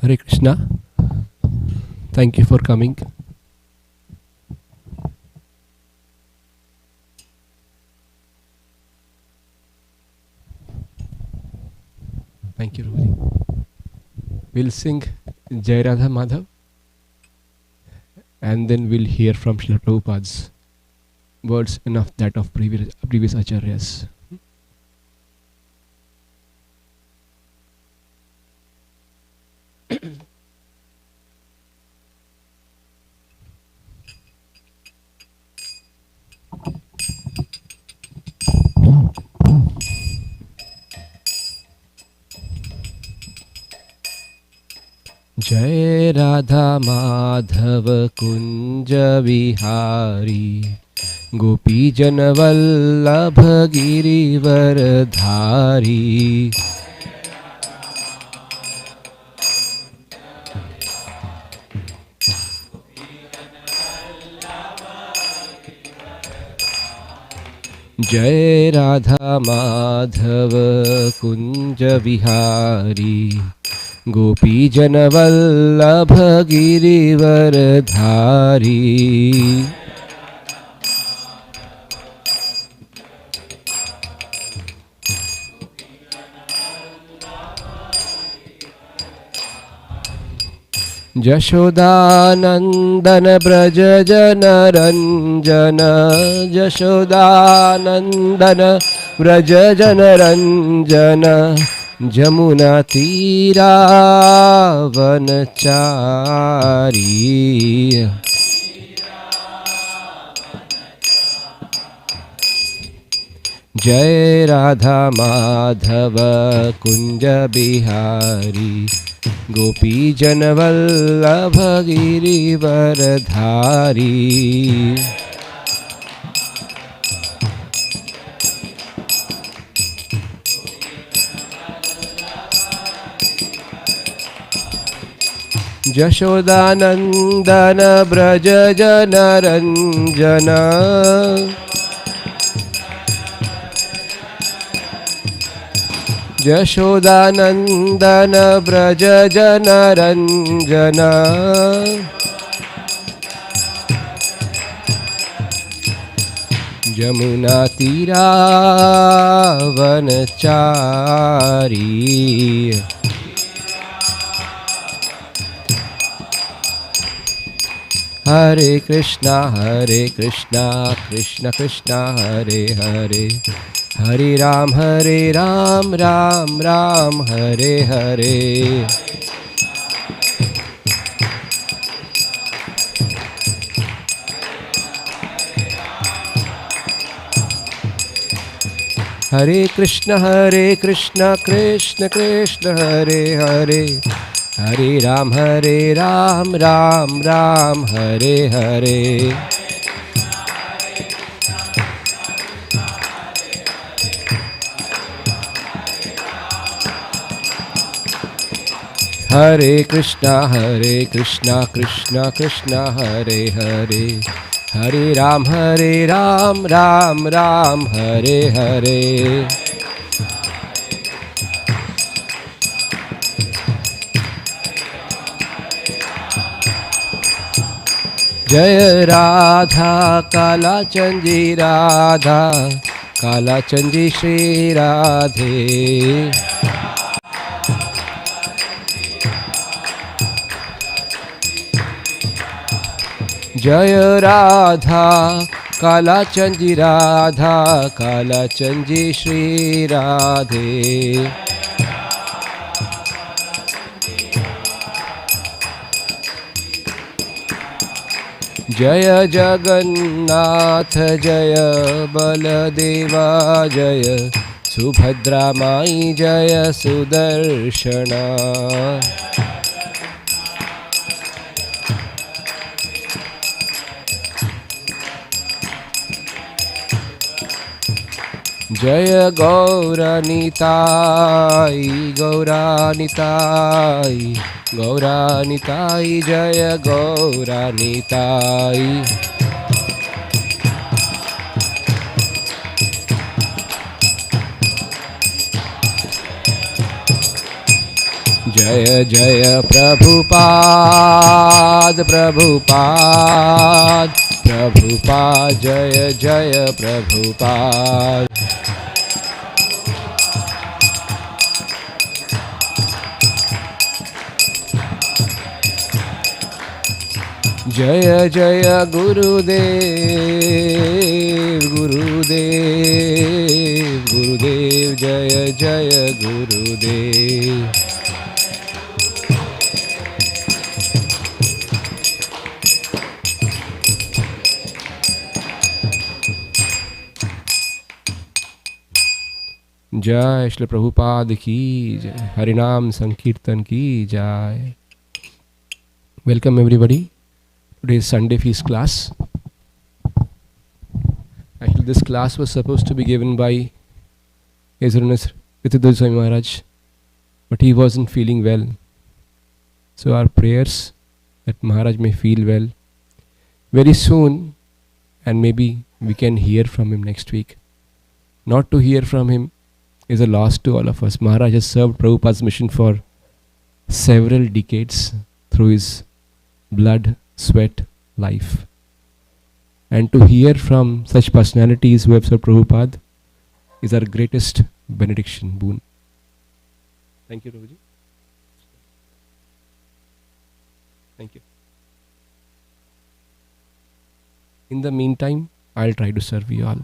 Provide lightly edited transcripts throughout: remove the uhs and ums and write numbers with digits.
Hare Krishna. Thank you for coming. Thank you, Rohini. We'll sing Jai Radha Madhav and then we'll hear from Srila Prabhupada's words and of that of previous acharyas. जय राधा माधव कुंज विहारी गोपी जन वल्लभ गिरिवर धारी। जय राधा माधव कुंज विहारी गोपी जन वल्लभ गिरिवर धारी। जशोदानंदन ब्रज जन रंजन जशोदानंदन ब्रज जन रंजन जमुना तीरा वनचारी। जय राधा माधव कुंज बिहारी गोपी जन वल्लभ गिरिवर धारी। जशोदानंदन ब्रज जन रंजन जशोदानंदन ब्रज जन रंजन जमुना तीरा वनचारी। हरे कृष्णा कृष्ण कृष्णा हरे हरे हरे राम राम राम हरे हरे। हरे कृष्ण कृष्ण कृष्ण हरे हरे हरे राम राम हरे हरे। हरे कृष्ण कृष्ण कृष्ण हरे हरे हरे राम राम हरे हरे। जय राधा काला चंदी राधा काला चंदी श्री राधे। जय राधा काला चंदी राधा काला चंदी श्री राधे। जय जगन्नाथ जय बलदेवा जय सुभद्रा माई जय सुदर्शना। जय गौरनिताई गौरानिताई गौरानिताई जय गौरानिताई। जय जय प्रभुपाद प्रभुपाद प्रभुपाद जय जय प्रभुपाद। जय जय गुरुदेव गुरुदेव गुरुदेव जय जय गुरुदेव। जय श्री प्रभुपाद की जय, हरिनाम संकीर्तन की जय। Welcome everybody. Today is Sunday feast class. Actually, this class was supposed to be given by His Holiness Ritidhar Swami Maharaj, but he wasn't feeling well. So our prayers that Maharaj may feel well very soon, and maybe we can hear from him next week. Not to hear from him is a loss to all of us. Maharaj has served Prabhupada's mission for several decades through his blood, sweat, life. And to hear from such personalities who have served Prabhupada is our greatest benediction, boon. Thank you, Prabhuji. Thank you. In the meantime, I'll try to serve you all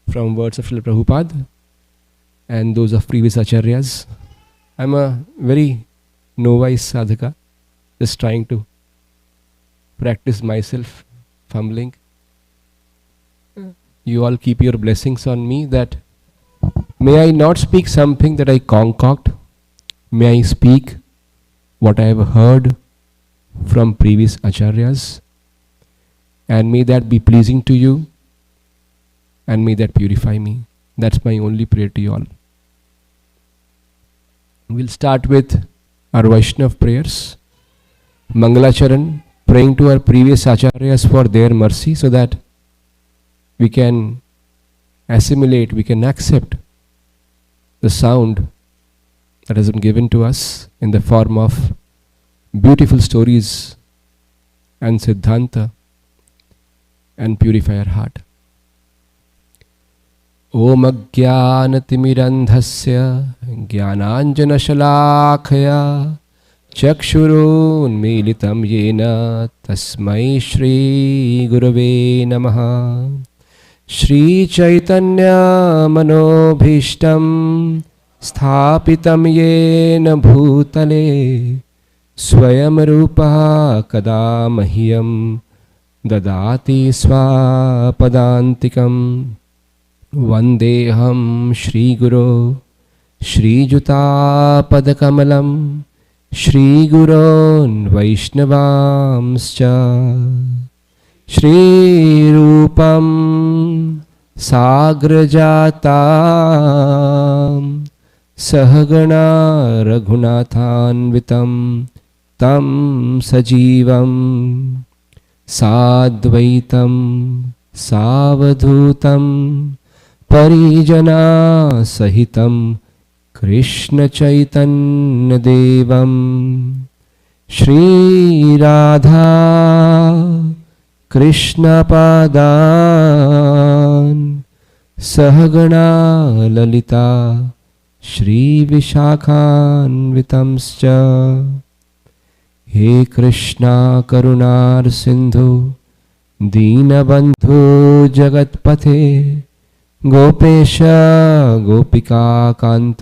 from words of Srila Prabhupada and those of previous acharyas. I'm a very novice sadhaka, just trying to practice myself, fumbling. You all keep your blessings on me that may I not speak something that I concoct. May I speak what I have heard from previous acharyas, and may that be pleasing to you, and may that purify me. That's my only prayer to you all. We'll start with our Vaishnav prayers. Mangalacharan, praying to our previous acharyas for their mercy so that we can assimilate, we can accept the sound that has been given to us in the form of beautiful stories and siddhanta and purify our heart. Om Ajnanatimidandhasya Jnananjanashalakaya चक्षुरुन्मीलितं येन तस्मै श्री गुरवे नमः। श्रीचैतन्यमनोभीष्टं स्थापितं येन भूतले स्वयं रूपः कदा मह्यं ददाति स्वापदान्तिकं। वन्देऽहं श्रीगुरो श्रीयुतापदकमलं श्रीगुरोन् वैष्णवांश्च। श्रीरूपं साग्रजातां सहगणा रघुनाथान्वितं तं सजीवं साद्वैतं सावधूतं परिजनसहितं कृष्णचैतन्यदेवं श्रीराधा कृष्णपादान् सहगणा ललिता श्रीविशाखान्वितंश्च। हे कृष्णा करुणासिन्धु दीनबन्धु जगत्पथे गोपेश गोपिकाकान्त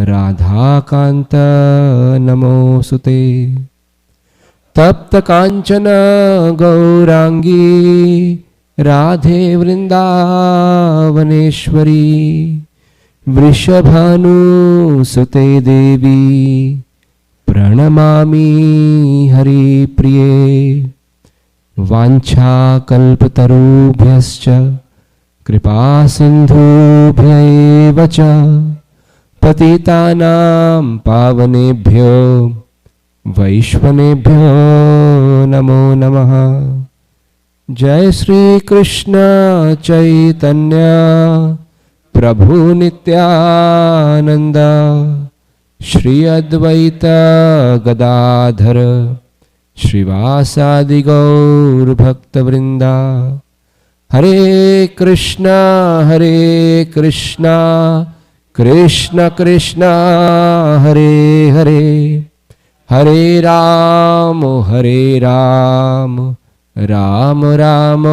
राधाकान्त नमोऽस्तुते। तप्त कांचन गौरांगी राधे वृंदावनेश्वरी वृषभानुसुते देवी प्रणमामि हरिप्रिये। वाञ्छाकल्पतरुभ्यश्च कृपा सिन्धुभ्य एव च पतितानां पावनेभ्यो वैष्णवेभ्यो नमो नमः। जय श्री कृष्ण चैतन्य प्रभु Nityanand Shri Advaita Gadadhar Shrivasadi Gaur Bhakta Vrinda. Hare Krishna, Krishna Krishna, Hare Hare, Hare Ram, Ram Ram,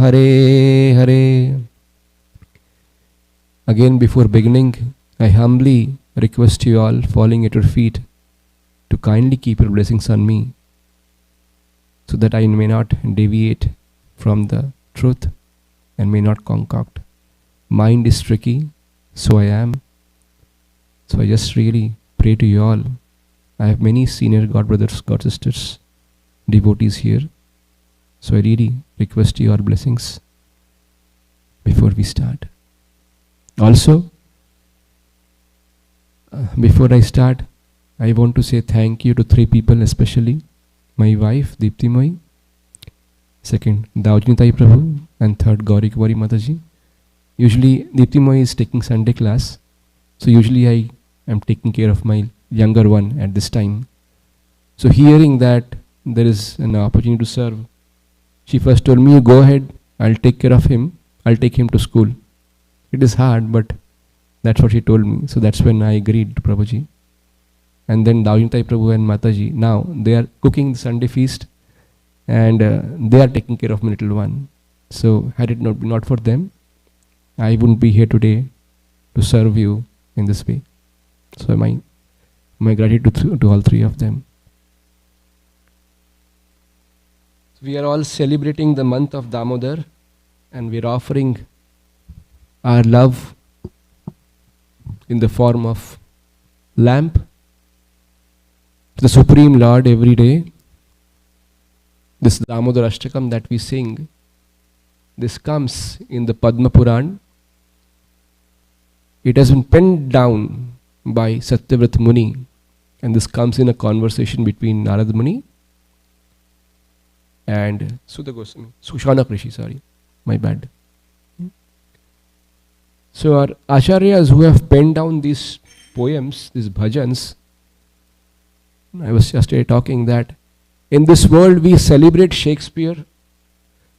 Hare Hare. Again, before beginning, I humbly request you all, falling at your feet, to kindly keep your blessings on me, so that I may not deviate from the truth and may not concoct. Mind is tricky, so I am. So I just really pray to you all. I have many senior God brothers, God sisters, devotees here. So I really request your blessings before we start. Also, before I start, I want to say thank you to 3 people especially. My wife, Deepti Mai. Second, Daujnitai Prabhu. And third, Gauri Kuwari Mataji. Usually, Deepti Mai is taking Sunday class. So usually I am taking care of my younger one at this time. So hearing that there is an opportunity to serve, she first told me, go ahead, I'll take care of him. I'll take him to school. It is hard, but that's what she told me. So that's when I agreed to Prabhuji. And then Daujnitai Prabhu and Mataji, now they are cooking the Sunday feast, and they are taking care of my little one. So had it not been not for them, I wouldn't be here today to serve you in this way. So my gratitude to all 3 of them. We are all celebrating the month of Damodar, and we are offering our love in the form of lamp to the Supreme Lord every day. This Damodar Ashtakam that we sing, this comes in the Padma Puran. It has been penned down by Satyavrat Muni, and this comes in a conversation between Narad Muni and Shanak Rishi, sorry, my bad. So our acharyas who have penned down these poems, these bhajans, I was just talking that in this world we celebrate Shakespeare,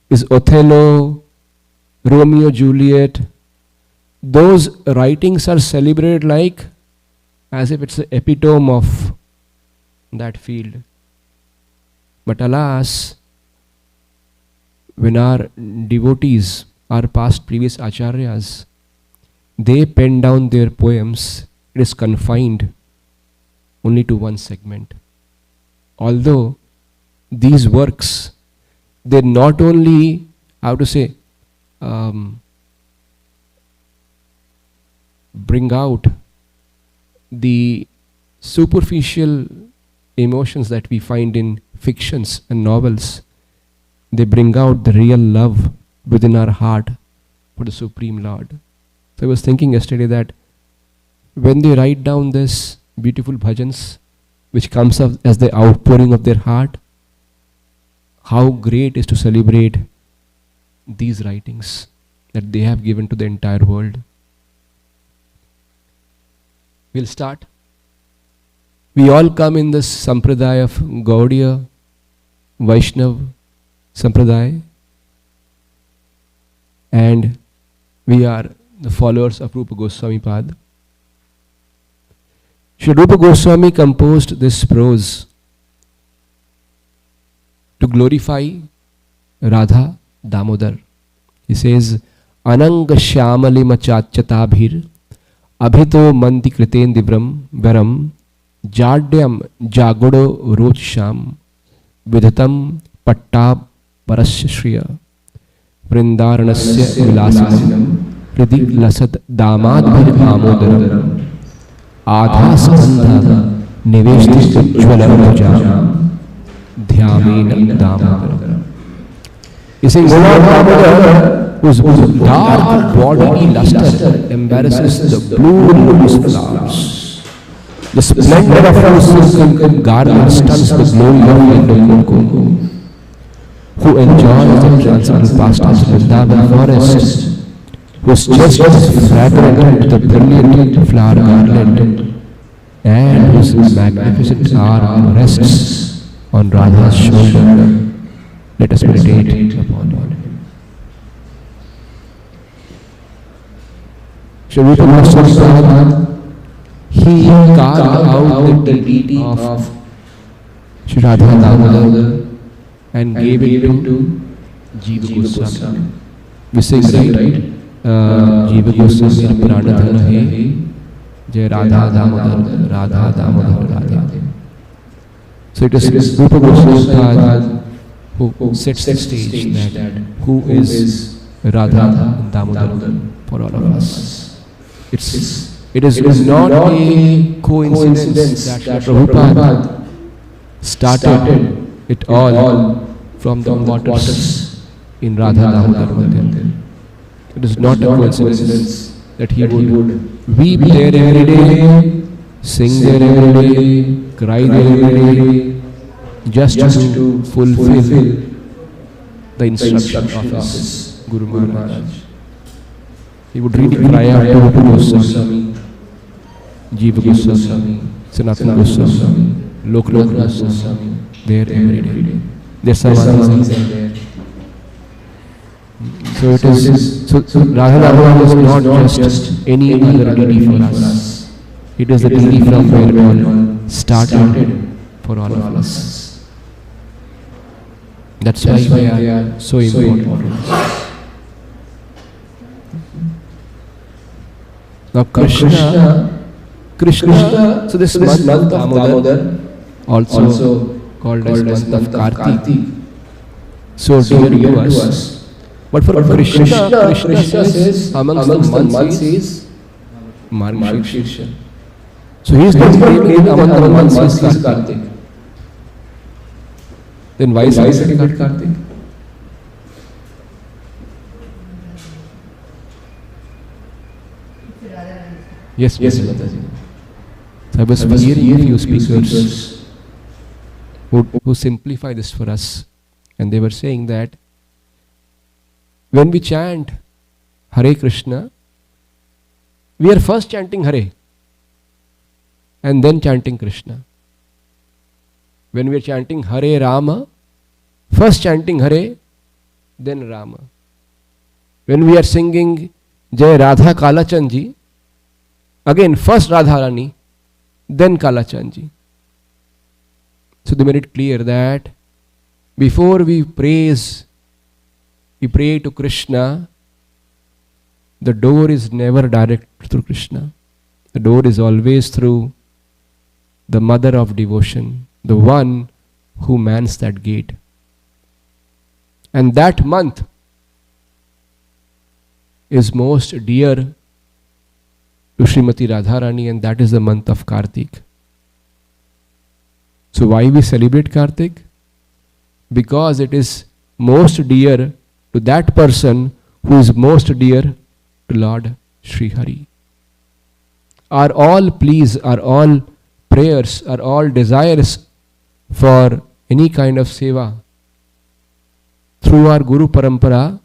is Othello, Romeo, Juliet. Those writings are celebrated like as if it's the epitome of that field. But alas, when our devotees, our past previous acharyas, they pen down their poems, it is confined only to one segment. Although these works, they not only, how to say, bring out the superficial emotions that we find in fictions and novels, they bring out the real love within our heart for the Supreme Lord. So I was thinking yesterday that when they write down this beautiful bhajans, which comes up as the outpouring of their heart, how great is to celebrate these writings that they have given to the entire world. We'll start. We all come in this sampradaya of Gaudiya, Vaishnav sampradaya, and we are the followers of Rupa Goswami Pad. Shri Rupa Goswami composed this prose to glorify Radha Damodar. He says, Ananga Shyamali Machacchatabhir Abhito Manti Kritendibram Varam Jadyam Jagodo Rochsham Vidhatam Pattab Parasya Shriya Vrindaranasya Vilasinam Hridi Lasad Damadbhir Amodaram Adha Skandha Niveshti Ujjvalam Bhujam Dhyamin Damodaram. He says, Lord Damodar, whose dark body luster embarrasses the blue lotus flowers. The splendor of her silken garment stuns the glory of yellow cocoa. Who enjoys the transcendental pastimes of Vrindavan forest, whose chest is fragrant with the brilliant flower garland, and whose magnificent arm rests on Radha's shoulder. Let us meditate upon him. Shri Rupa Goswami Prabhupada, he carved out the deity of Shri Radha Damodar and gave it to Jiva Goswami. We sing, right? Jiva Goswami Pranadhana hai, Jai Radha Damodar, Radha Damodar, Radha. So it is Rupa Goswami who sets the stage that who is Radha Damodar for all of us. It is not a coincidence that Prabhupada started it all from the waters in Radha Damodar Mandir. It is not a coincidence that he would weep there every day, sing there every day, cry there every day, just to fulfill the instruction of his Guru Maharaj. He would really cry out to Rupa Goswami, Jiva Goswami, Sanatana Goswami, Loknath Goswami, there every day. Their samadhis are there. So Radha Damodar is not just any other deity for us. It is the deity from where it all started for all of us. That's why they are so important. Now Krishna, so this month of Damodar, also called as month of Kartik, so dear to us. But for Krishna says amongst the months is Margashirsha. So he is the name among the months is Kartik. Then why is it Kartik? Yes, Mataji. So I was hearing a few speakers who simplify this for us, and they were saying that when we chant Hare Krishna, we are first chanting Hare and then chanting Krishna. When we are chanting Hare Rama, first chanting Hare, then Rama. When we are singing Jai Radha Kalachandji, again first Radha Rani, then Kalachandji. So they made it clear that before we pray to Krishna, the door is never direct through Krishna. The door is always through the mother of devotion, the one who mans that gate. And that month is most dear to Srimati Radharani, and that is the month of Kartik. So why we celebrate Kartik? Because it is most dear to that person who is most dear to Lord Sri Hari. Are all pleas, are all prayers, are all desires for any kind of seva through our Guru Parampara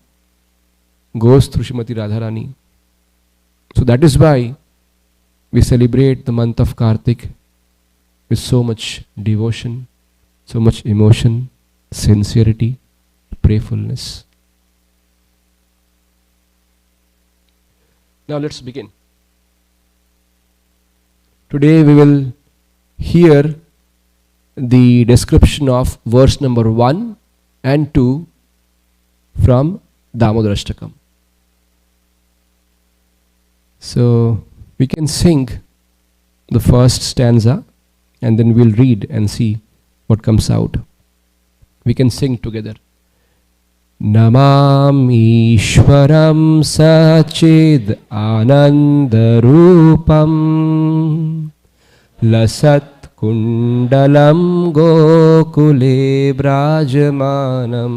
goes through Srimati Radharani. So that is why we celebrate the month of Kartik with so much devotion, so much emotion, sincerity, prayerfulness. Now let's begin. Today we will hear the description of verse number 1 and 2 from Damodarashtakam. So we can sing the first stanza and then we'll read and see what comes out. We can sing together. Namami Ishwaram Sachid Anandarupam Lasat Kundalam Gokule Brajamanam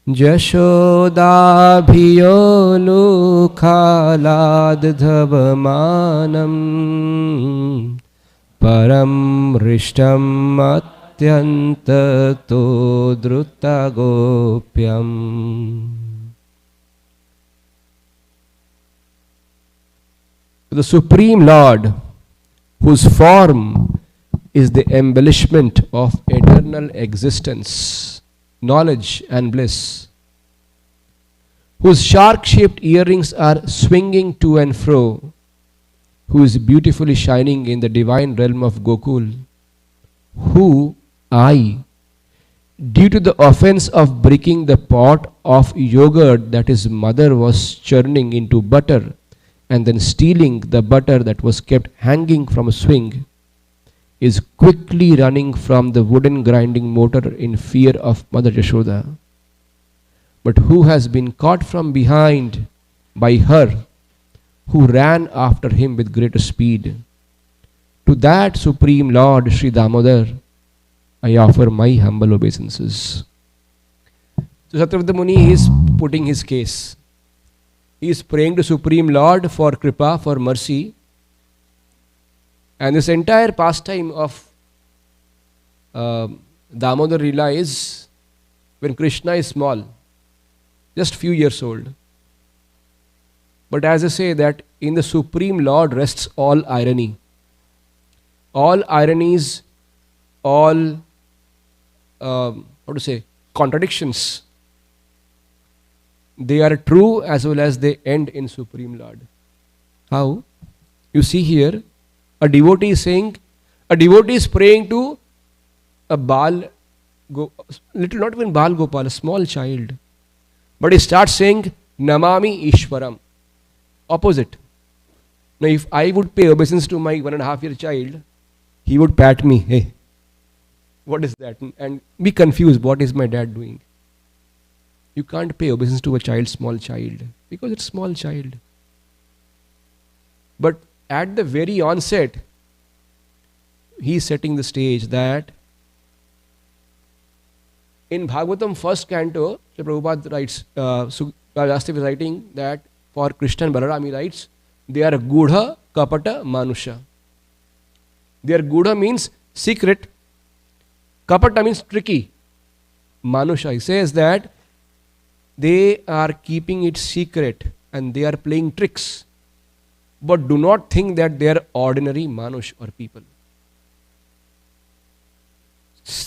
Jashodabhiyo Khalad Dhavamanam Param Rishtam Atyantato Drutagopyam. The Supreme Lord, whose form is the embellishment of eternal existence, knowledge and bliss, whose shark-shaped earrings are swinging to and fro, who is beautifully shining in the divine realm of Gokul, who I, due to the offense of breaking the pot of yogurt that his mother was churning into butter and then stealing the butter that was kept hanging from a swing, is quickly running from the wooden grinding motor in fear of Mother Yashoda, but who has been caught from behind by her, who ran after him with greater speed. To that Supreme Lord Sri Damodar, I offer my humble obeisances. So Satyavata Muni is putting his case. He is praying to Supreme Lord for Kripa, for mercy. And this entire pastime of Damodar Leela is when Krishna is small, just few years old. But as I say that in the Supreme Lord rests all irony. All ironies, all contradictions. They are true as well as they end in Supreme Lord. How? You see here, a devotee is praying to a not even Bal Gopal, a small child. But he starts saying, Namami Ishwaram. Opposite. Now if I would pay obeisance to my 1.5-year child, he would pat me, hey, what is that? And be confused, what is my dad doing? You can't pay obeisance to a small child, because it's small child. But at the very onset, he is setting the stage that in Bhagavatam first canto, Prabhupada writes, Vyasdev is writing that for Krishna and Balaram, he writes, they are Gudha, Kapata, Manusha. Their Gudha means secret, Kapata means tricky. Manusha, he says that they are keeping it secret and they are playing tricks. But do not think that they are ordinary Manush or people.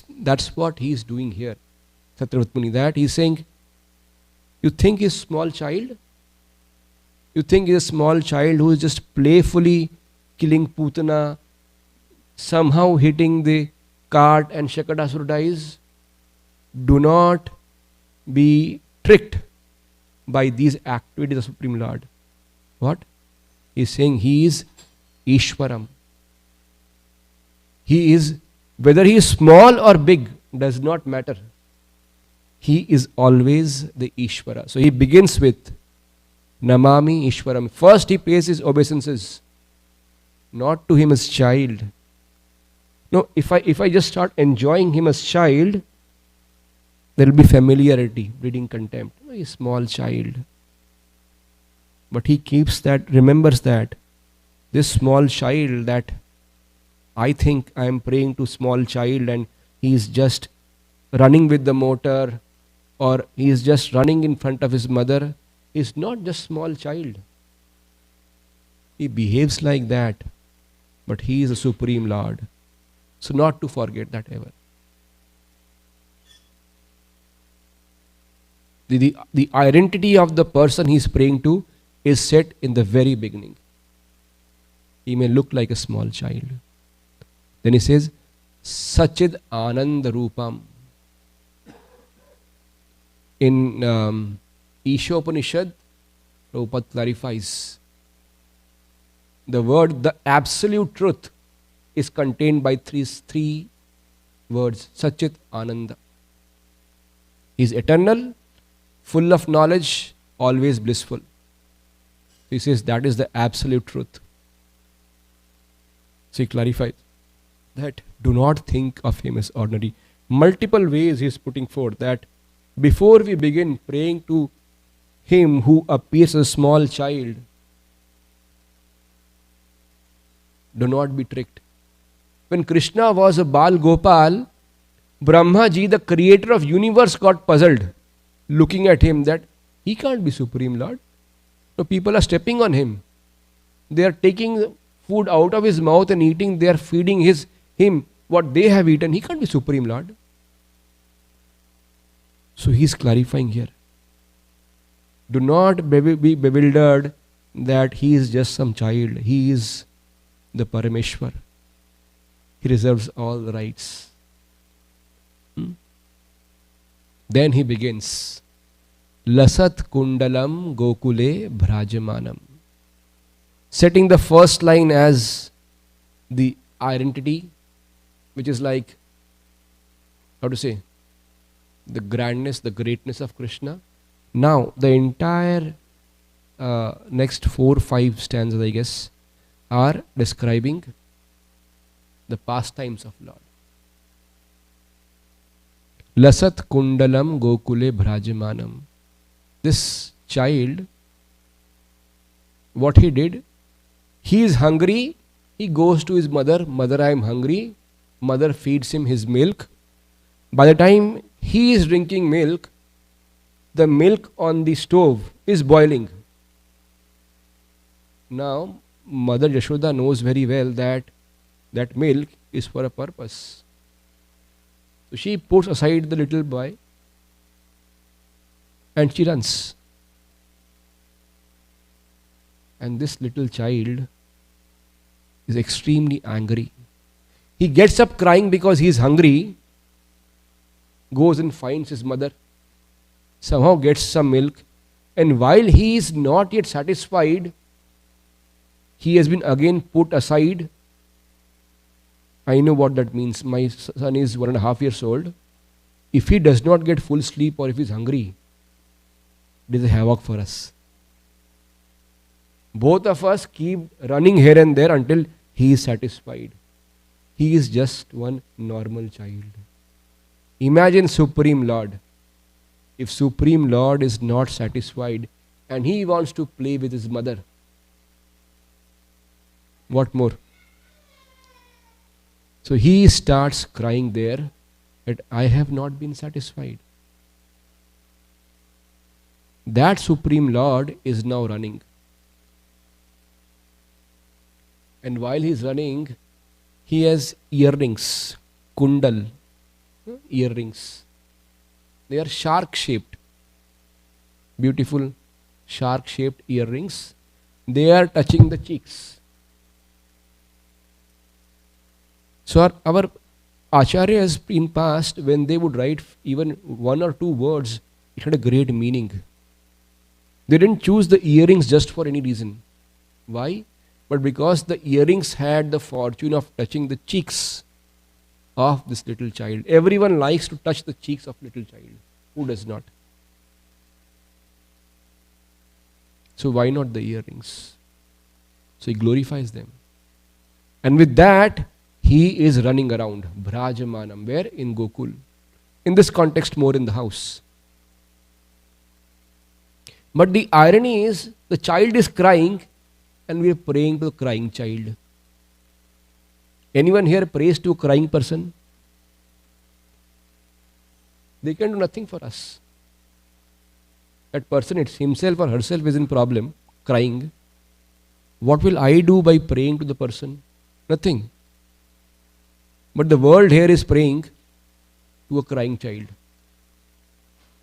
That's what he is doing here. Satyavata Muni, that he is saying, you think he is small child? You think he is a small child who is just playfully killing Putana, somehow hitting the cart and Shakadasura dies? Do not be tricked by these activities of Supreme Lord. What? He is saying he is Ishwaram. He is, whether he is small or big, does not matter. He is always the Ishwara. So he begins with Namami Ishwaram. First he pays his obeisances, not to him as child. No, if I just start enjoying him as child, there will be familiarity, breeding contempt. Oh, he's a small child. But he keeps that, remembers that this small child, that I think I am praying to small child and he is just running with the motor, or he is just running in front of his mother, is not just small child. He behaves like that, but he is a Supreme Lord. So not to forget that ever. The identity of the person he is praying to is set in the very beginning. He may look like a small child. Then he says, Sachid Ananda Rupam. In Ishopanishad, Prabhupada clarifies, the word, the absolute truth, is contained by three words, Sachit Ananda. He is eternal, full of knowledge, always blissful. He says that is the absolute truth. So he clarifies that do not think of him as ordinary. Multiple ways he is putting forth that before we begin praying to him who appears as a small child, do not be tricked. When Krishna was a Bal Gopal, Brahma Ji, the creator of universe, got puzzled looking at him that he can't be Supreme Lord. So people are stepping on him. They are taking food out of his mouth and eating, they are feeding him what they have eaten. He can't be Supreme Lord. So he is clarifying here. Do not be bewildered that he is just some child. He is the Parameshwar. He reserves all the rights. Then he begins. Lasat kundalam gokule bhrajamanam. Setting the first line as the identity, which is like, how to say, the grandness, the greatness of Krishna. Now, the entire next 4-5 stanzas, I guess, are describing the pastimes of Lord. Lasat kundalam gokule bhrajamanam. This child, what he did, he is hungry, he goes to his mother, mother, I am hungry. Mother feeds him his milk. By the time he is drinking milk, the milk on the stove is boiling. Now, Mother Yashoda knows very well that that milk is for a purpose. So she puts aside the little boy and she runs. And this little child is extremely angry. He gets up crying because he is hungry, goes and finds his mother, somehow gets some milk, and while he is not yet satisfied, he has been again put aside. I know what that means. My son is 1.5 years old. If he does not get full sleep or if he is hungry, it is a havoc for us. Both of us keep running here and there until he is satisfied. He is just one normal child. Imagine Supreme Lord. If Supreme Lord is not satisfied and he wants to play with his mother, what more? So he starts crying there that I have not been satisfied. That Supreme Lord is now running. And while he is running, he has earrings, kundal, earrings. They are shark-shaped, beautiful shark-shaped earrings. They are touching the cheeks. So our acharyas in past, when they would write even 1 or 2 words, it had a great meaning. They didn't choose the earrings just for any reason. Why? But because the earrings had the fortune of touching the cheeks of this little child. Everyone likes to touch the cheeks of little child. Who does not? So why not the earrings? So he glorifies them. And with that, he is running around. Bhrajamanam. Where? In Gokul. In this context, more in the house. But the irony is, the child is crying and we are praying to the crying child. Anyone here prays to a crying person? They can do nothing for us. That person himself or herself is in problem, crying. What will I do by praying to the person? Nothing. But the world here is praying to a crying child.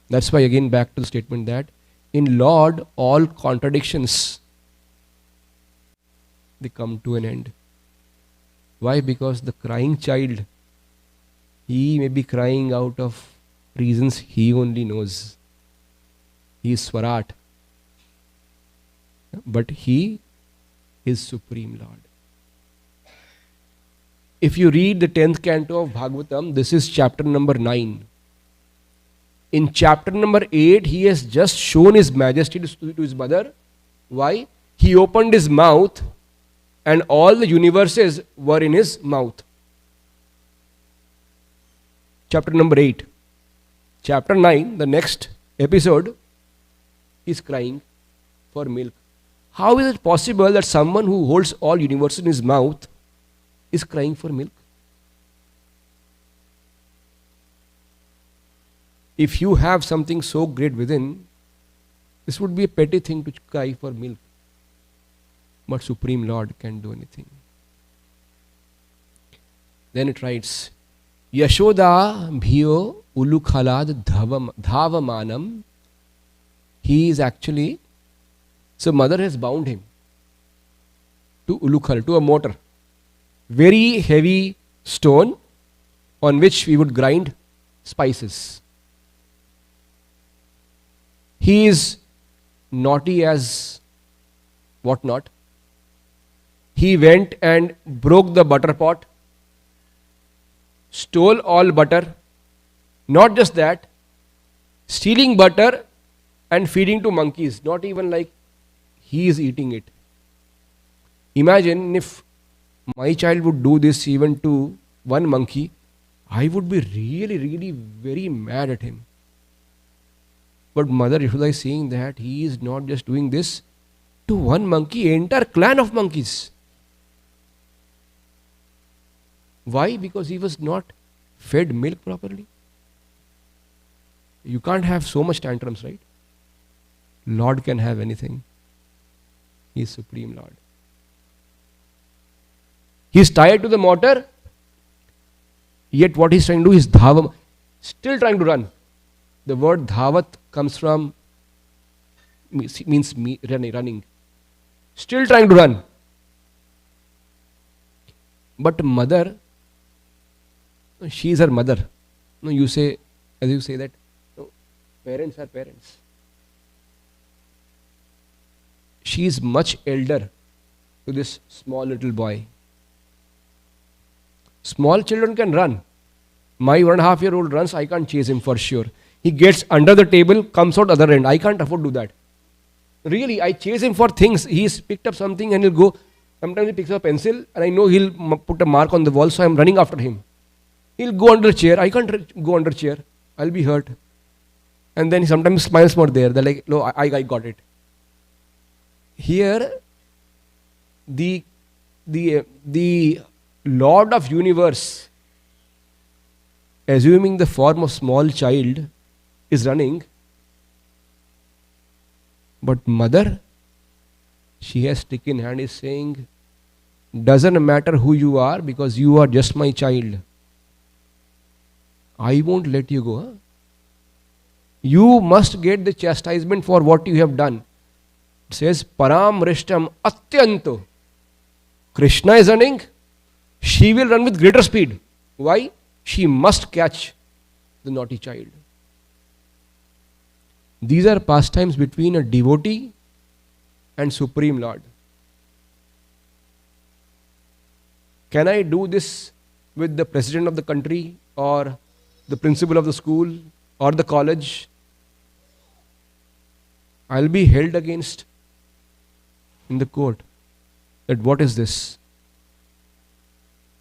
That's why again back to the statement that in Lord all contradictions, they come to an end. Why? Because the crying child, he may be crying out of reasons he only knows. He is Swarat. But he is Supreme Lord. If you read the 10th canto of Bhagavatam, this is chapter number 9. In chapter number 8, he has just shown his majesty to his mother. Why? He opened his mouth and all the universes were in his mouth. Chapter number 8. Chapter 9, the next episode, he is crying for milk. How is it possible that someone who holds all universes in his mouth is crying for milk? If you have something so great within, this would be a petty thing to cry for milk. but Supreme Lord can do anything. Then it writes, Yashoda bhiyo ulukhalad dhavamanam. He is actually, so mother has bound him to ulukhal, to a mortar. Very heavy stone on which we would grind spices. He is naughty as what not. He went and broke the butter pot, stole all butter. Not just that, stealing butter and feeding to monkeys. Not even like he is eating it. Imagine if my child would do this even to one monkey, I would be really very mad at him. But Mother Yashoda is saying that he is not just doing this to one monkey, entire clan of monkeys. Why? Because he was not fed milk properly. You can't have so much tantrums, right? Lord can have anything. He is Supreme Lord. He is tied to the mortar, yet what he is trying to do is dhavam, still trying to run. The word dhavat comes from, means running. Still trying to run. But mother, she is her mother. No, you say, as you say that, no, parents are parents. She is much elder to this small little boy. Small children can run. My 1.5-year-old runs, I can't chase him for sure. He gets under the table, comes out other end. I can't afford to do that. Really, I chase him for things. He's picked up something and he'll go. Sometimes he picks up a pencil and I know he'll put a mark on the wall, so I'm running after him. He'll go under a chair. I can't go under a chair. I'll be hurt. And then sometimes smiles more there. They're like, no, I got it. Here, the Lord of Universe, assuming the form of small child, is running. But mother, she has taken hand, is saying, doesn't matter who you are because you are just my child. I won't let you go. Huh? You must get the chastisement for what you have done. It says, Param Rishtam Atyanto. Krishna is running. She will run with greater speed. Why? She must catch the naughty child. These are pastimes between a devotee and Supreme Lord. Can I do this with the president of the country or the principal of the school or the college? I'll be held against in the court. That what is this?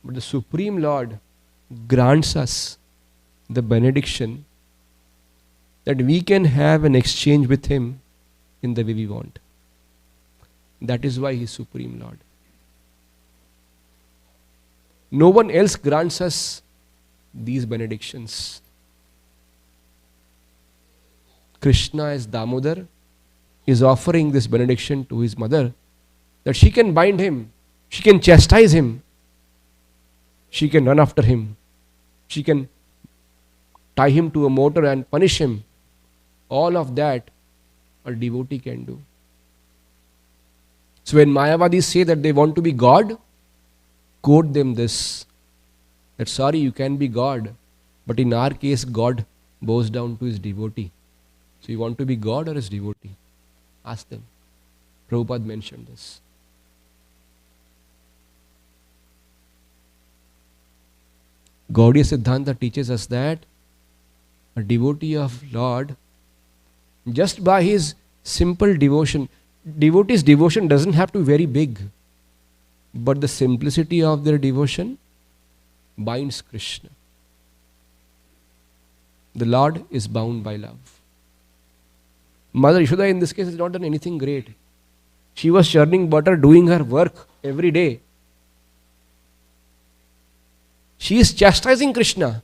But the Supreme Lord grants us the benediction that we can have an exchange with Him in the way we want. That is why He is Supreme Lord. No one else grants us these benedictions. Krishna as Damodar is offering this benediction to his mother that she can bind him, she can chastise him, she can run after him, she can tie him to a mortar and punish him. All of that a devotee can do. So when Mayavadis say that they want to be God, quote them this, that sorry, you can be God, but in our case God bows down to his devotee. So you want to be God or his devotee? Ask them. Prabhupada mentioned this. Gaudiya Siddhanta teaches us that a devotee of Lord, just by his simple devotion, devotee's devotion doesn't have to be very big, but the simplicity of their devotion binds Krishna. The Lord is bound by love. Mother Yashoda in this case has not done anything great. She was churning butter, doing her work every day. She is chastising Krishna.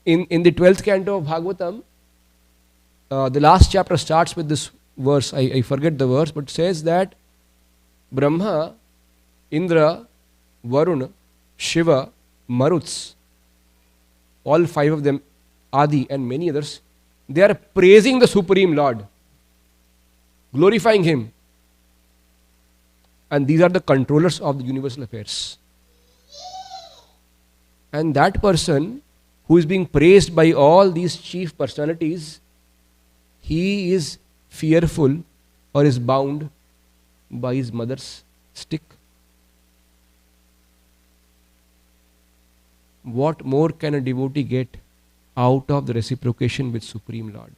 In the 12th canto of Bhagavatam, the last chapter starts with this verse. I forget the verse, but says that Brahma, Indra, Varun, Shiva, Maruts, all 5 of them, Adi and many others, they are praising the Supreme Lord, glorifying Him. And these are the controllers of the universal affairs. And that person who is being praised by all these chief personalities, he is fearful or is bound by his mother's stick. What more can a devotee get out of the reciprocation with Supreme Lord?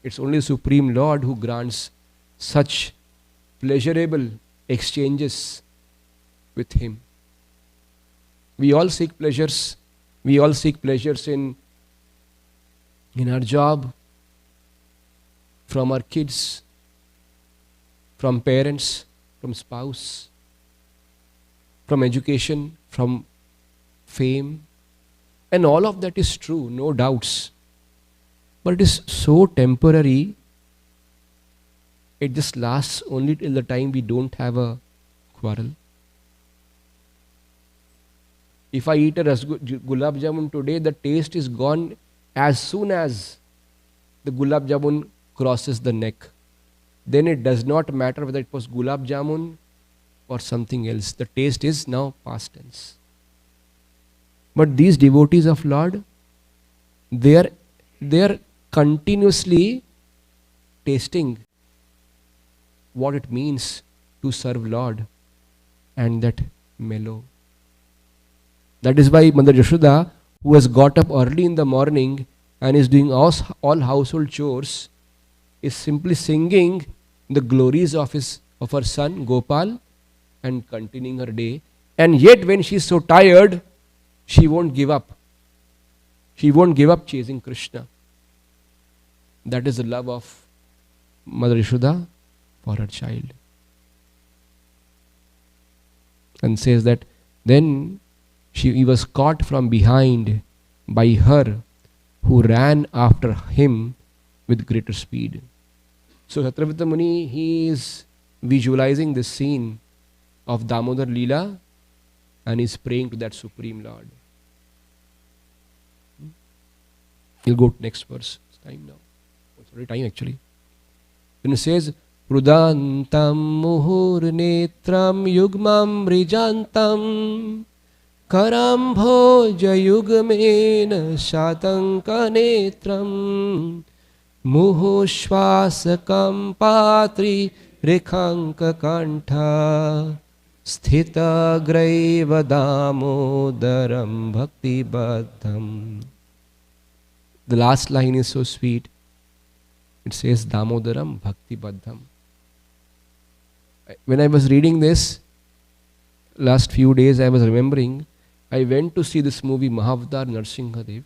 It's only the Supreme Lord who grants such pleasurable exchanges with Him. We all seek pleasures. We all seek pleasures in our job, from our kids, from parents, from spouse, from education, from fame. And all of that is true, no doubts. But it is so temporary. It just lasts only till the time we don't have a quarrel. If I eat a gulab jamun today, the taste is gone as soon as the gulab jamun crosses the neck. Then it does not matter whether it was gulab jamun or something else. The taste is now past tense. But these devotees of Lord, they are continuously tasting what it means to serve Lord, and that mellow. That is why Mother Yashoda, who has got up early in the morning and is doing all household chores, is simply singing the glories of her son Gopal and continuing her day. And yet when she is so tired, she won't give up. She won't give up chasing Krishna. That is the love of Mother Yashoda for her child. And says that then he was caught from behind by her who ran after him with greater speed. So Satyavrat Muni, he is visualizing this scene of Damodar Leela and is praying to that Supreme Lord. We'll go to next verse. It's time now. It's already time actually. Then it says, Prudantam muhur netram yugmam rijantam karambho jayugmena shatanka netram muhushvasakam patri rekhanka kantha sthita graiva damodaram bhakti baddham. The last line is so sweet. It says Damodaram Bhakti Baddham. When I was reading this, last few days I was remembering, I went to see this movie Mahavatar Narsinghadev.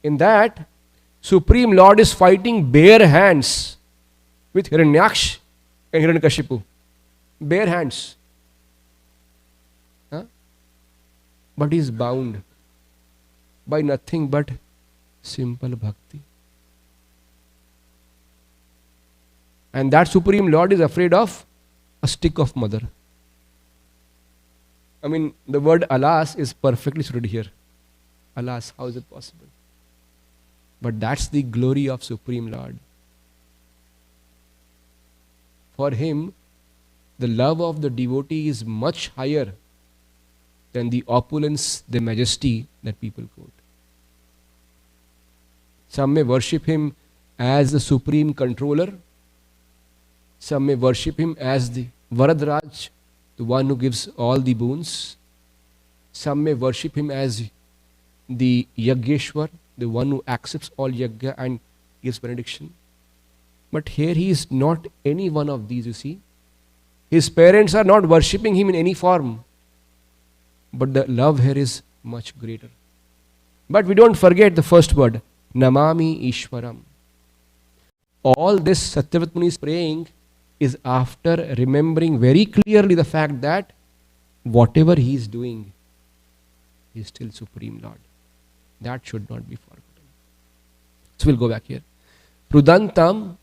In that, Supreme Lord is fighting bare hands with Hiranyaksh and Hiranyakashipu. Bare hands. But he is bound by nothing but simple bhakti. And that Supreme Lord is afraid of a stick of mother. I mean, the word alas is perfectly suited here. Alas, how is it possible? But that's the glory of Supreme Lord. For him, the love of the devotee is much higher than the opulence, the majesty that people quote. Some may worship him as the supreme controller. Some may worship him as the Varadraj, the one who gives all the boons. Some may worship him as the Yajneshwar, the one who accepts all yajna and gives benediction. But here he is not any one of these, you see. His parents are not worshipping him in any form. But the love here is much greater. But we don't forget the first word, Namami Ishwaram. All this Satyavrat Muni is praying is after remembering very clearly the fact that whatever he is doing, he is still Supreme Lord. That should not be forgotten. So we'll go back here. Prudantam,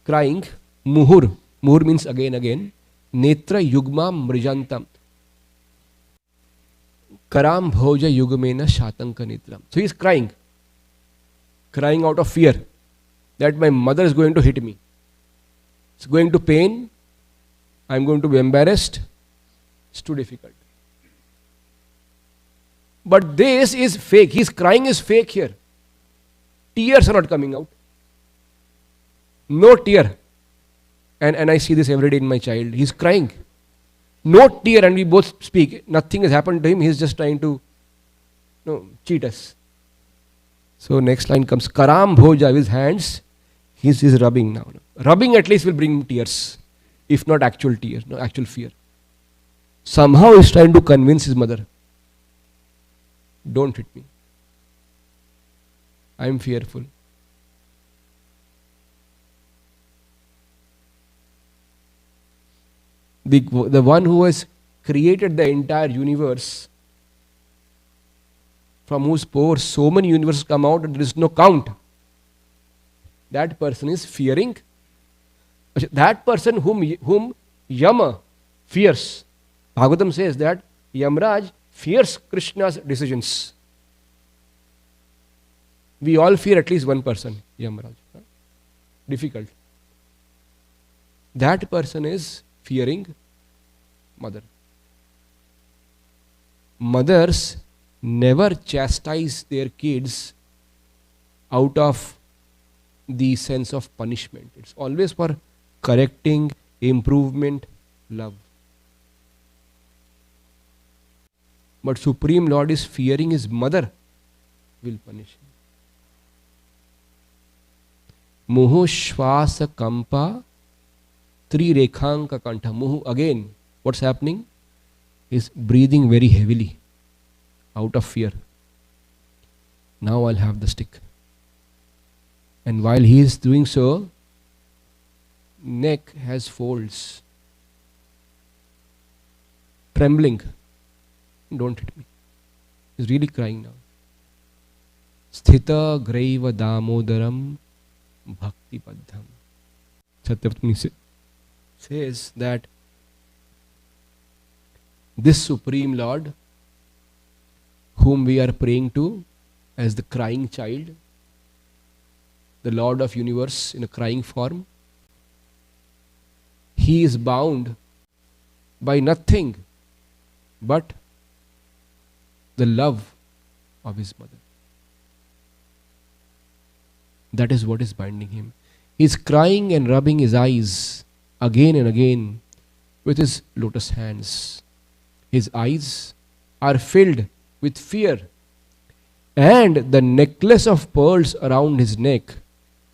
crying, Muhur. Mur means again. Netra yugmam mrijantam. Karam bhoja yugamena shatanka nitram. So he is crying out of fear that my mother is going to hit me. It's going to pain. I'm going to be embarrassed. It's too difficult. But this is fake. His crying is fake here. Tears are not coming out. No tear. And I see this every day in my child. He's crying. No tear, and we both speak. Nothing has happened to him. He's just trying to cheat us. So next line comes, Karam bhoja, with his hands. He's rubbing now. Rubbing at least will bring tears. If not actual tears, no actual fear. Somehow he's trying to convince his mother. Don't hit me. I am fearful. The one who has created the entire universe, from whose pores so many universes come out and there is no count, that person is fearing. That person whom Yama fears. Bhagavatam says that Yamraj fears Krishna's decisions. We all fear at least one person, Yamraj. Difficult. That person is fearing mother. Mothers never chastise their kids out of the sense of punishment. It's always for correcting, improvement, love. But Supreme Lord is fearing his mother will punish him. Muhu Shvasa Kampa Trirekhanka Kantha. Muhu, again, what's happening? He's breathing very heavily out of fear. Now I'll have the stick. And while he is doing so, neck has folds. Trembling. Don't hit me. He's really crying now. Sthita Graiva Damodaram Bhakti Padham. Satyapatni says that this Supreme Lord, whom we are praying to as the crying child, the Lord of universe in a crying form, he is bound by nothing but the love of his mother. That is what is binding him. He is crying and rubbing his eyes again and again with his lotus hands. His eyes are filled with fear, and the necklace of pearls around his neck,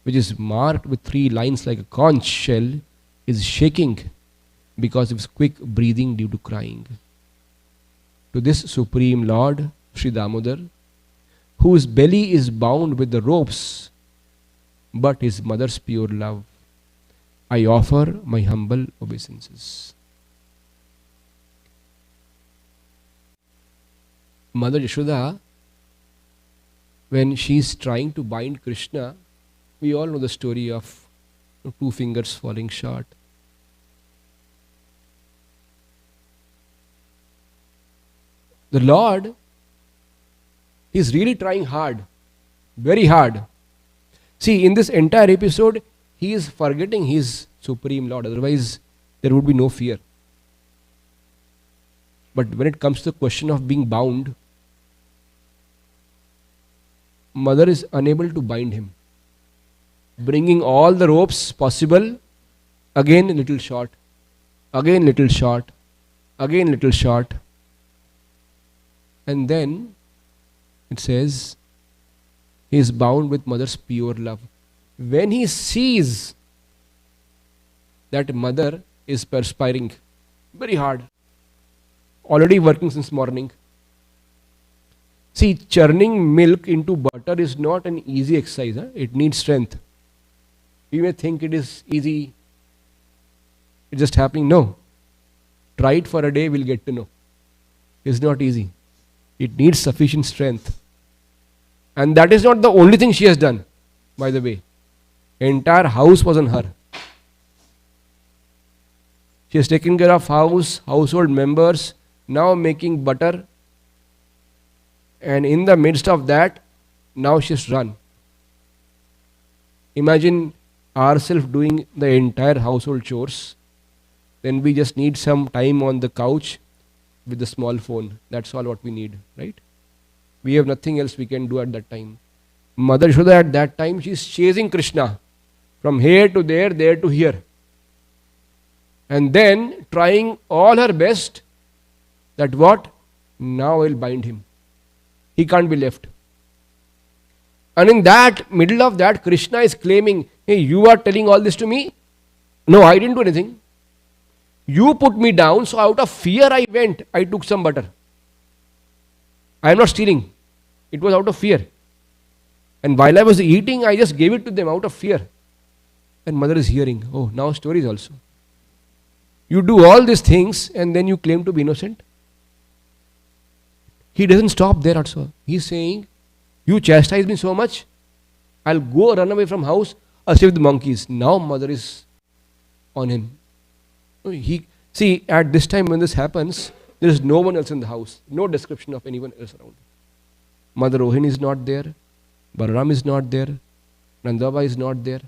which is marked with 3 lines like a conch shell, is shaking because of his quick breathing due to crying. To this Supreme Lord, Sri Damodar, whose belly is bound with the ropes, but his mother's pure love, I offer my humble obeisances. Mother Yashoda, when she is trying to bind Krishna, we all know the story of 2 fingers falling short. The Lord is really trying hard, very hard. See, in this entire episode, he is forgetting his Supreme Lord, otherwise there would be no fear. But when it comes to the question of being bound, mother is unable to bind him, bringing all the ropes possible, again a little short, again little short, again little short. And then it says he is bound with mother's pure love. When he sees that mother is perspiring very hard, already working since morning. See, churning milk into butter is not an easy exercise. It needs strength. You may think it is easy, it's just happening. No. Try it for a day, we'll get to know. It's not easy. It needs sufficient strength. And that is not the only thing she has done, by the way. Entire house was on her. She has taken care of household members, now making butter. And in the midst of that, now she's run. Imagine ourselves doing the entire household chores. Then we just need some time on the couch with the small phone. That's all what we need, right? We have nothing else we can do at that time. Mother Yashoda at that time, she's chasing Krishna from here to there, there to here. And then trying all her best that what? Now I'll bind him. He can't be left. And in that, middle of that, Krishna is claiming, hey, you are telling all this to me? No, I didn't do anything. You put me down, so out of fear I went. I took some butter. I am not stealing. It was out of fear. And while I was eating, I just gave it to them out of fear. And mother is hearing, oh, now stories also. You do all these things and then you claim to be innocent. He doesn't stop there also. He's saying, you chastise me so much, I'll go run away from house, I'll stay with the monkeys. Now mother is on him. See, at this time when this happens, there is no one else in the house. No description of anyone else around. Mother Rohini is not there. Balaram is not there. Nandava is not there.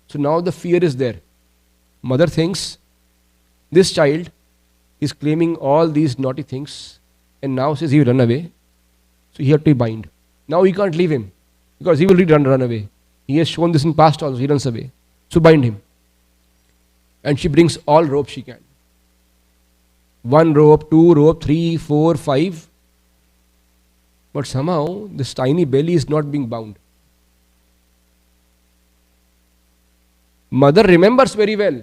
So now the fear is there. Mother thinks, this child is claiming all these naughty things and now says he will run away. So he had to be bind. Now he can't leave him because he will run away. He has shown this in past also. He runs away. So bind him. And she brings all rope she can. 1 rope, 2 rope, 3, 4, 5. But somehow this tiny belly is not being bound. Mother remembers very well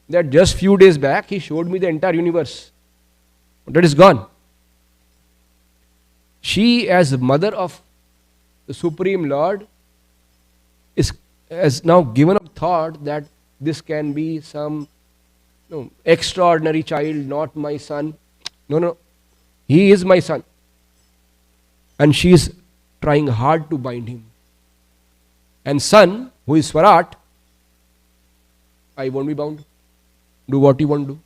that just few days back he showed me the entire universe. But that is gone. She, as mother of the Supreme Lord, has now given up thought that this can be some extraordinary child, not my son. No. He is my son. And she is trying hard to bind him. And son, who is Swarat, I won't be bound. Do what you want to do.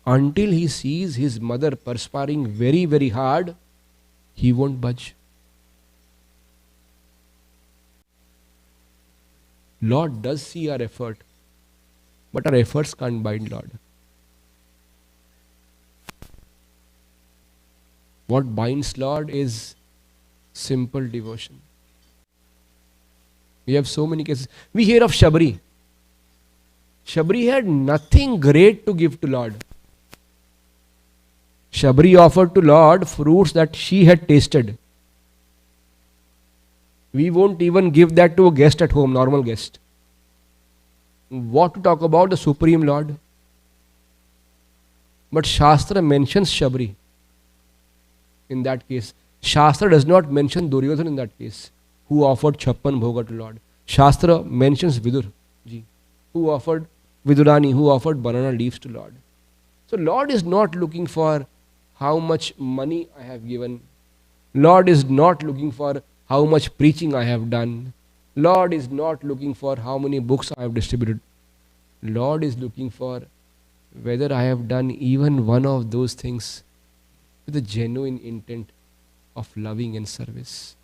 Until he sees his mother perspiring very, very hard, he won't budge. Lord does see our effort, but our efforts can't bind Lord. What binds Lord is simple devotion. We have so many cases. We hear of Shabri. Shabri had nothing great to give to Lord. Shabri offered to Lord fruits that she had tasted. We won't even give that to a guest at home, normal guest. What to talk about the Supreme Lord? But Shastra mentions Shabri in that case. Shastra does not mention Duryodhan in that case, who offered Chappan Bhoga to Lord. Shastra mentions Vidur ji, who offered Vidurani, who offered banana leaves to Lord. So Lord is not looking for how much money I have given. Lord is not looking for how much preaching I have done. Lord is not looking for how many books I have distributed. Lord is looking for whether I have done even one of those things with a genuine intent of loving and service.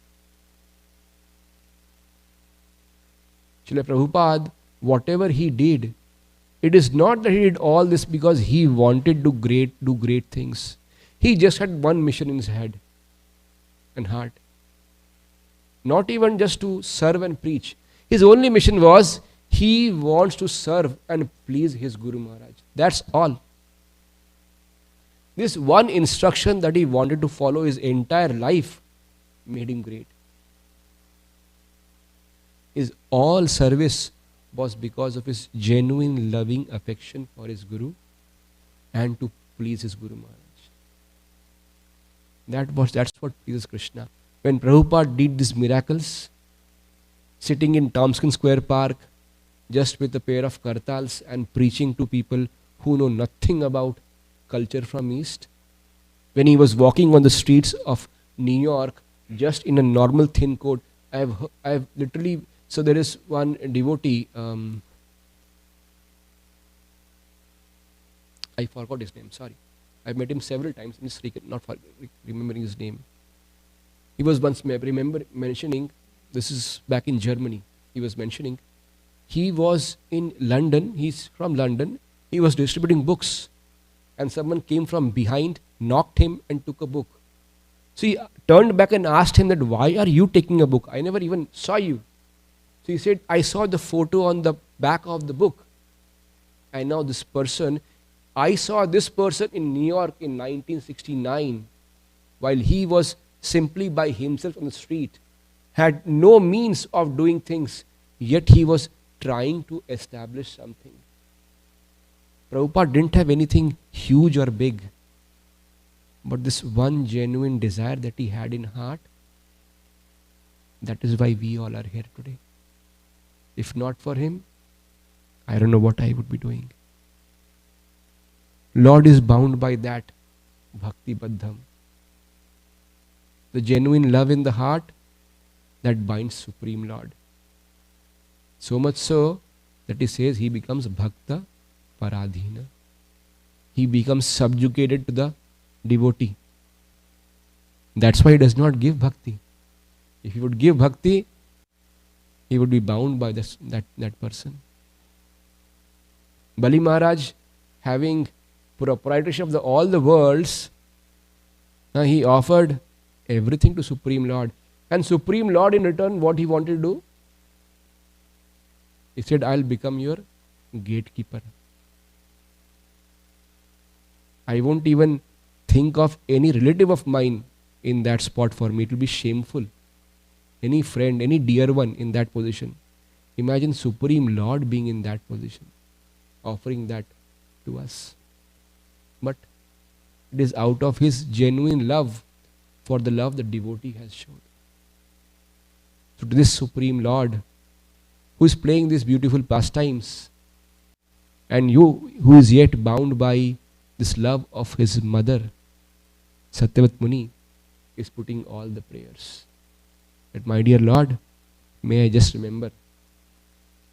Srila Prabhupada, whatever he did, it is not that he did all this because he wanted to do great things. He just had one mission in his head and heart. Not even just to serve and preach. His only mission was he wants to serve and please his Guru Maharaj. That's all. This one instruction that he wanted to follow his entire life made him great. His all service was because of his genuine loving affection for his Guru and to please his Guru Maharaj. That's what pleases Krishna. When Prabhupada did these miracles, sitting in Tompkins Square Park, just with a pair of kartals and preaching to people who know nothing about culture from East, when he was walking on the streets of New York, just in a normal thin coat, I've literally, so there is one devotee, I forgot his name, sorry. I've met him several times, not remembering his name. He was once, remember mentioning, this is back in Germany, he was mentioning, he was in London, he's from London, he was distributing books, and someone came from behind, knocked him and took a book. So he turned back and asked him that, why are you taking a book? I never even saw you. So he said, I saw the photo on the back of the book. And now this person, I saw this person in New York in 1969, while he was simply by himself on the street, had no means of doing things, yet he was trying to establish something. Prabhupada didn't have anything huge or big, but this one genuine desire that he had in heart, that is why we all are here today. If not for him, I don't know what I would be doing. Lord is bound by that bhakti baddham. The genuine love in the heart that binds Supreme Lord. So much so that he says he becomes bhakta paradhina. He becomes subjugated to the devotee. That's why he does not give bhakti. If he would give bhakti, he would be bound by that person. Bali Maharaj, having proprietorship of all the worlds, he offered everything to Supreme Lord. And Supreme Lord in return, what he wanted to do? He said, I'll become your gatekeeper. I won't even think of any relative of mine in that spot for me. It will be shameful. Any friend, any dear one in that position. Imagine Supreme Lord being in that position, offering that to us. But it is out of his genuine love for the love the devotee has shown. So to this Supreme Lord, who is playing these beautiful pastimes, and you who is yet bound by this love of his mother, Satyavat Muni, is putting all the prayers. That, my dear Lord, may I just remember.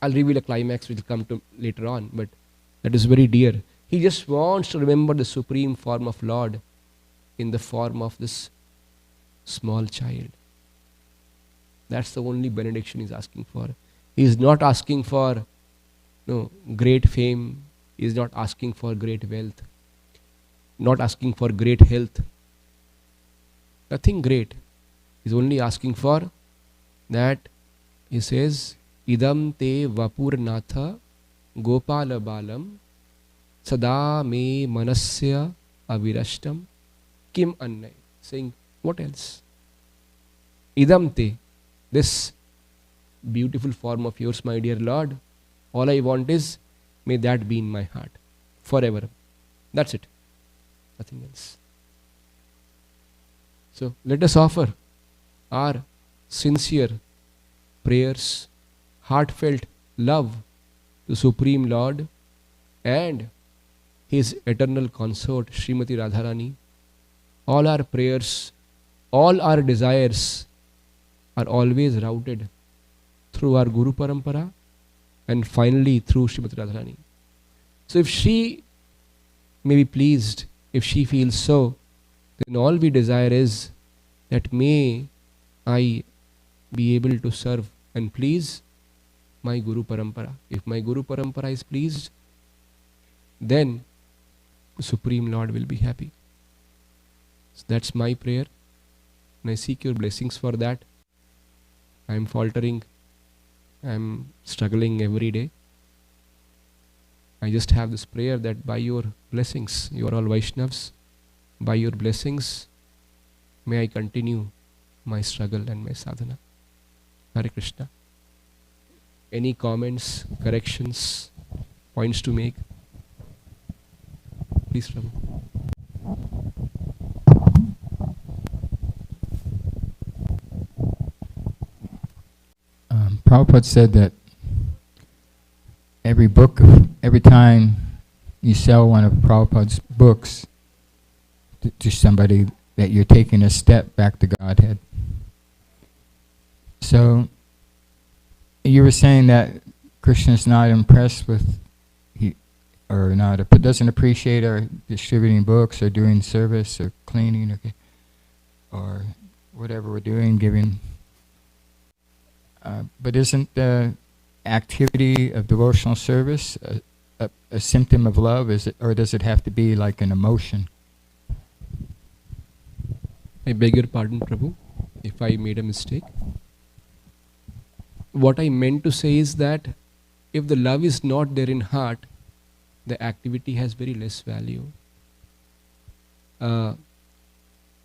I'll reveal a climax which will come to later on, but that is very dear. He just wants to remember the supreme form of Lord in the form of this small child. That's the only benediction he's asking for. He is not asking for great fame. He is not asking for great wealth. Not asking for great health. Nothing great. He's only asking for that. He says, Idam te vapurnatha gopala balam sada me manasya avirashtam kim annay. Saying, what else? Idam te, this beautiful form of yours, my dear Lord, all I want is, may that be in my heart forever. That's it. Nothing else. So let us offer our sincere prayers, heartfelt love to Supreme Lord and His eternal consort, Srimati Radharani. All our prayers, all our desires are always routed through our Guru Parampara and finally through Srimati Radharani. So if she may be pleased, if she feels so, then all we desire is that may I be able to serve and please my Guru Parampara. If my Guru Parampara is pleased, then the Supreme Lord will be happy. So that's my prayer, and I seek your blessings for that. I am faltering, I am struggling every day. I just have this prayer that by your blessings, you are all Vaishnavas, by your blessings, may I continue my struggle and my sadhana. Hare Krishna. Any comments, corrections, points to make? Please, Prabhu. Prabhupada said that every time you sell one of Prabhupada's books to somebody, that you're taking a step back to Godhead. So you were saying that Krishna's not impressed with or not, if it doesn't appreciate our distributing books or doing service or cleaning or whatever we're doing, giving. But isn't the activity of devotional service a symptom of love? Is it, or does it have to be like an emotion? I beg your pardon, Prabhu, if I made a mistake. What I meant to say is that if the love is not there in heart, the activity has very less value. A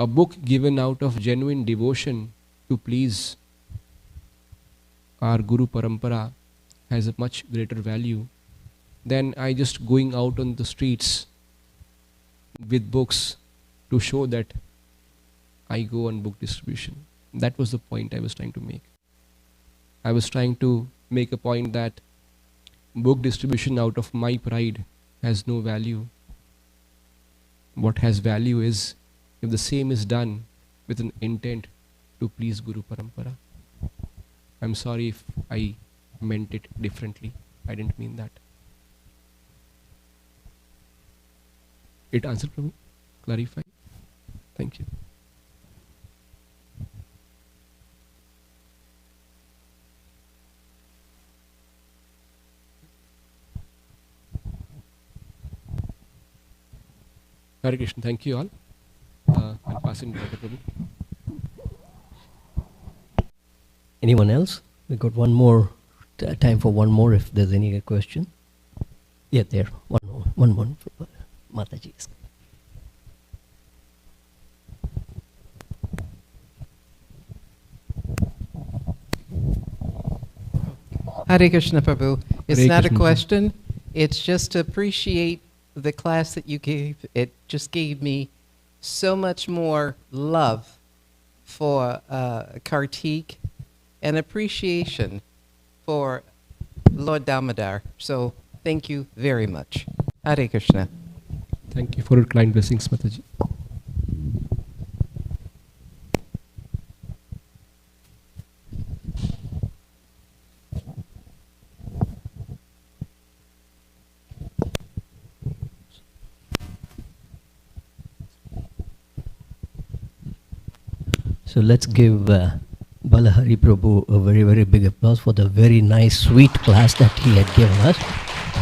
book given out of genuine devotion to please our Guru Parampara has a much greater value than I just going out on the streets with books to show that I go on book distribution. That was the point I was trying to make. I was trying to make a point that book distribution out of my pride has no value. What has value is if the same is done with an intent to please Guru Parampara. I'm sorry if I meant it differently. I didn't mean that. It answered, Prabhu? Clarify? Thank you. Hare Krishna. Thank you all. I'll pass it back to Prabhu. Anyone else? We got one more time for one more if there's any question. Yeah, there. One more. Mataji. Hare Krishna, Prabhu. It's Hare not Krishna. a question. It's just to appreciate the class that you gave. It just gave me so much more love for Kartik and appreciation for Lord Damodar. So thank you very much. Hare Krishna. Thank you for your kind blessings, Mataji. So let's give Balahari Prabhu a very, very big applause for the very nice, sweet class that he had given us.